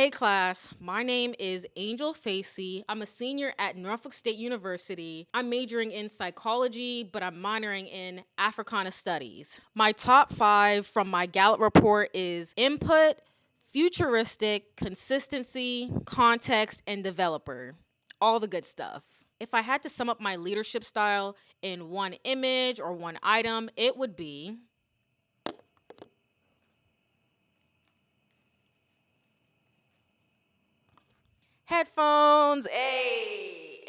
Hey class, my name is Angel Facey. I'm a senior at Norfolk State University. I'm majoring in psychology, but I'm minoring in Africana studies. My top 5 from my Gallup report is input, futuristic, consistency, context, and developer. All the good stuff. If I had to sum up my leadership style in one image or one item, it would be headphones. Okay.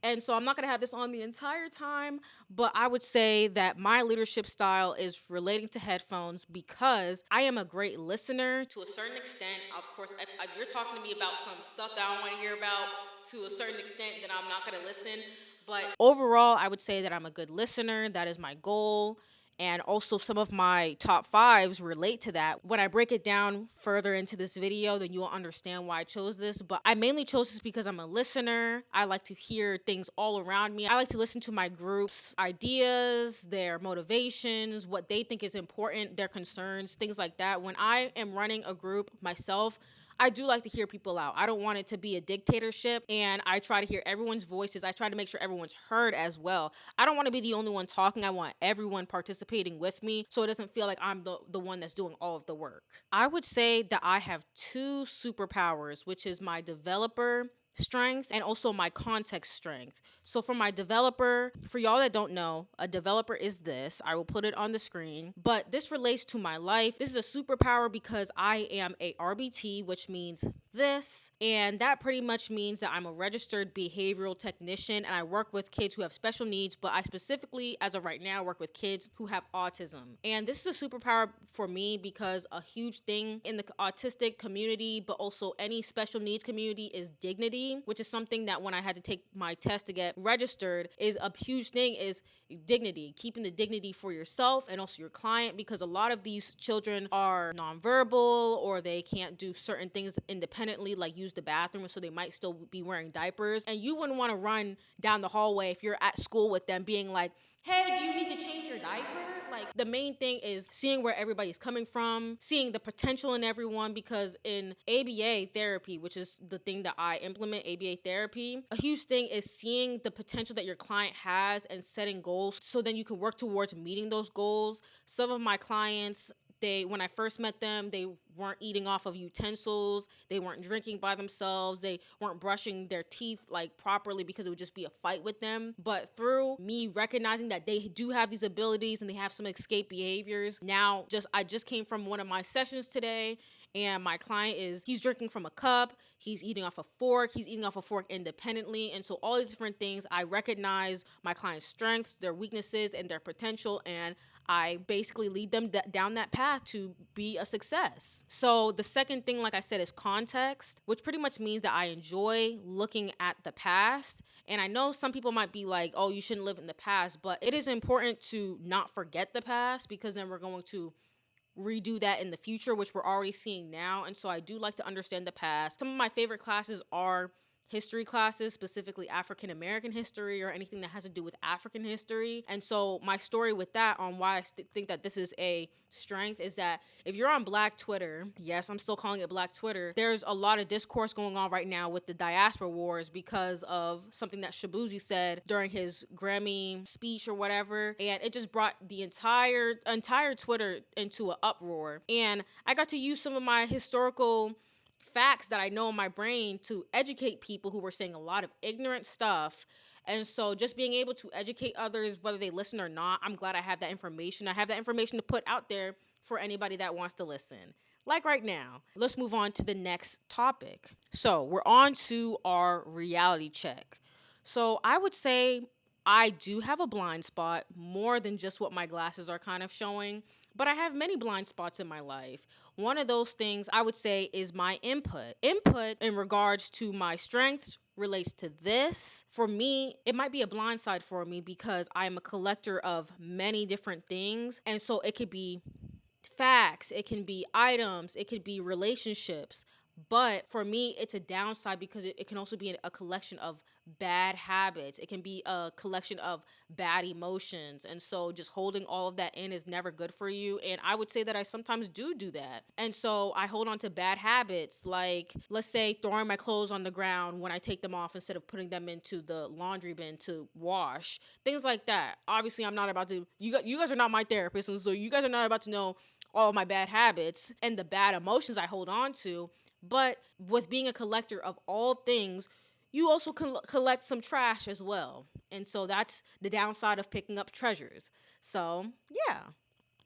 And so I'm not going to have this on the entire time, but I would say that my leadership style is relating to headphones because I am a great listener to a certain extent. Of course, if you're talking to me about some stuff that I don't want to hear about to a certain extent, then I'm not going to listen. But overall, I would say that I'm a good listener. That is my goal. And also some of my top 5s relate to that. When I break it down further into this video, then you will understand why I chose this. But I mainly chose this because I'm a listener. I like to hear things all around me. I like to listen to my group's ideas, their motivations, what they think is important, their concerns, things like that. When I am running a group myself, I do like to hear people out. I don't want it to be a dictatorship, and I try to hear everyone's voices. I try to make sure everyone's heard as well. I don't want to be the only one talking. I want everyone participating with me so it doesn't feel like I'm the one that's doing all of the work. I would say that I have 2 superpowers, which is my developer strength and also my context strength. So for my developer, for y'all that don't know, a developer is this. I will put it on the screen, but this relates to my life. This is a superpower because I am a RBT, which means this, and that pretty much means that I'm a registered behavioral technician and I work with kids who have special needs, but I specifically, as of right now, work with kids who have autism. And this is a superpower for me because a huge thing in the autistic community, but also any special needs community, is dignity, which is something that when I had to take my test to get registered is a huge thing, is dignity, keeping the dignity for yourself and also your client, because a lot of these children are nonverbal or they can't do certain things independently, like use the bathroom, so they might still be wearing diapers. And you wouldn't want to run down the hallway if you're at school with them being like, hey, do you need to change your diaper? Like, the main thing is seeing where everybody's coming from, seeing the potential in everyone, because in ABA therapy, which is the thing that I implement, ABA therapy, a huge thing is seeing the potential that your client has and setting goals so then you can work towards meeting those goals. Some of my clients, when I first met them, they weren't eating off of utensils, they weren't drinking by themselves, they weren't brushing their teeth like properly because it would just be a fight with them. But through me recognizing that they do have these abilities and they have some escape behaviors, now I just came from one of my sessions today, and my client he's drinking from a cup, he's eating off a fork independently. And so all these different things, I recognize my client's strengths, their weaknesses, and their potential, and I basically lead them down that path to be a success. So the second thing, like I said, is context, which pretty much means that I enjoy looking at the past. And I know some people might be like, oh, you shouldn't live in the past, but it is important to not forget the past, because then we're going to redo that in the future, which we're already seeing now. And so I do like to understand the past. Some of my favorite classes are history classes, specifically African American history or anything that has to do with African history. And so my story with that, on why I think that this is a strength, is that if you're on Black Twitter, yes, I'm still calling it Black Twitter, there's a lot of discourse going on right now with the diaspora wars because of something that Shabuzi said during his Grammy speech or whatever, and it just brought the entire Twitter into an uproar. And I got to use some of my historical facts that I know in my brain to educate people who were saying a lot of ignorant stuff. And so just being able to educate others, whether they listen or not, I'm glad I have that information. I have that information to put out there for anybody that wants to listen. Like right now. Let's move on to the next topic. So we're on to our reality check. So I would say I do have a blind spot, more than just what my glasses are kind of showing, but I have many blind spots in my life. One of those things I would say is my input. Input in regards to my strengths relates to this. For me, it might be a blind side for me because I'm a collector of many different things. And so it could be facts, it can be items, it could be relationships. But for me, it's a downside because it can also be a collection of bad habits. It can be a collection of bad emotions. And so just holding all of that in is never good for you. And I would say that I sometimes do that. And so I hold on to bad habits, like, let's say, throwing my clothes on the ground when I take them off instead of putting them into the laundry bin to wash, things like that. Obviously, I'm not about to, you guys are not my therapist. And so you guys are not about to know all of my bad habits and the bad emotions I hold on to. But with being a collector of all things, you also can collect some trash as well. And so that's the downside of picking up treasures. So, yeah.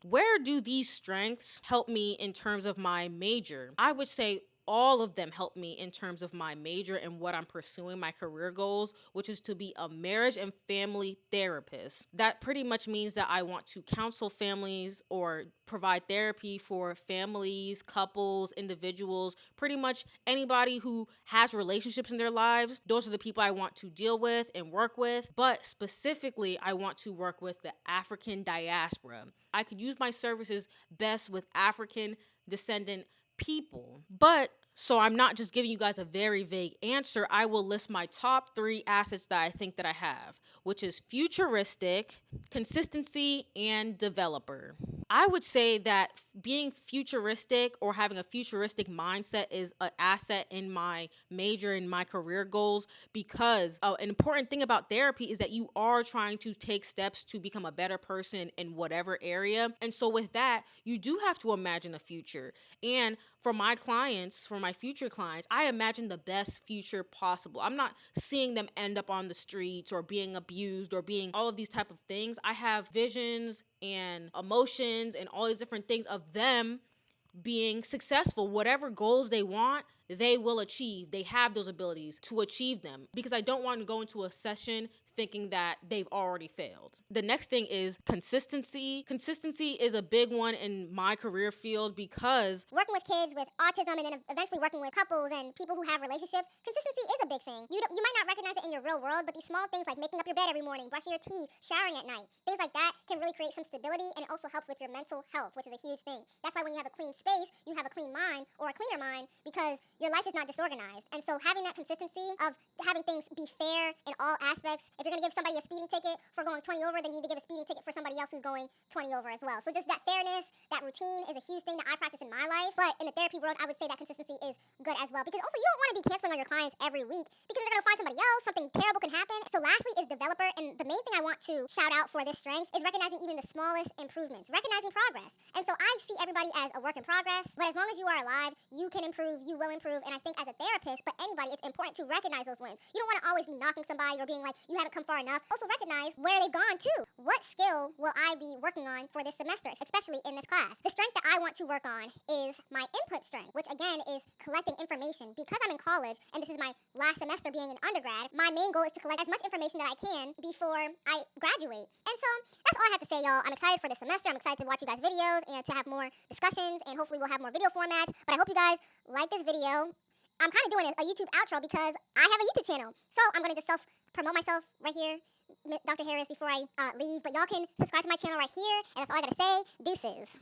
Where do these strengths help me in terms of my major? I would say all of them help me in terms of my major and what I'm pursuing, my career goals, which is to be a marriage and family therapist. That pretty much means that I want to counsel families or provide therapy for families, couples, individuals, pretty much anybody who has relationships in their lives. Those are the people I want to deal with and work with. But specifically, I want to work with the African diaspora. I could use my services best with African descendant people. But so I'm not just giving you guys a very vague answer. I will list my top 3 assets that I think that I have, which is futuristic, consistency, and developer. I would say that being futuristic or having a futuristic mindset is an asset in my major and my career goals because an important thing about therapy is that you are trying to take steps to become a better person in whatever area. And so with that, you do have to imagine the future. And for my clients, for my future clients, I imagine the best future possible. I'm not seeing them end up on the streets or being abused or being all of these type of things. I have visions and emotions and all these different things of them being successful. Whatever goals they want, they will achieve. They have those abilities to achieve them because I don't want to go into a session thinking that they've already failed. The next thing is consistency. Consistency is a big one in my career field because working with kids with autism and then eventually working with couples and people who have relationships, consistency is a big thing. You might not recognize it in your real world, but these small things like making up your bed every morning, brushing your teeth, showering at night, things like that can really create some stability, and it also helps with your mental health, which is a huge thing. That's why when you have a clean space, you have a clean mind or a cleaner mind because your life is not disorganized. And so having that consistency of having things be fair in all aspects, if you're going to give somebody a speeding ticket for going 20 over, then you need to give a speeding ticket for somebody else who's going 20 over as well. So just that fairness, that routine is a huge thing that I practice in my life. But in the therapy world, I would say that consistency is good as well. Because also you don't want to be canceling on your clients every week because they're going to find somebody else, something terrible can happen. So lastly is developer. And the main thing I want to shout out for this strength is recognizing even the smallest improvements, recognizing progress. And so I see everybody as a work in progress, but as long as you are alive, you can improve, you will improve. And I think as a therapist, but anybody, it's important to recognize those wins. You don't want to always be knocking somebody or being like, you haven't come far enough. Also recognize where they've gone to. What skill will I be working on for this semester, especially in this class? The strength that I want to work on is my input strength, which again is collecting information. Because I'm in college and this is my last semester being an undergrad, my main goal is to collect as much information that I can before I graduate. And so that's all I have to say, y'all. I'm excited for this semester. I'm excited to watch you guys' videos and to have more discussions, and hopefully we'll have more video formats. But I hope you guys like this video. I'm kind of doing a YouTube outro because I have a YouTube channel. So I'm going to just self-promote myself right here, Dr. Harris, before I leave. But y'all can subscribe to my channel right here. And that's all I got to say. Deuces.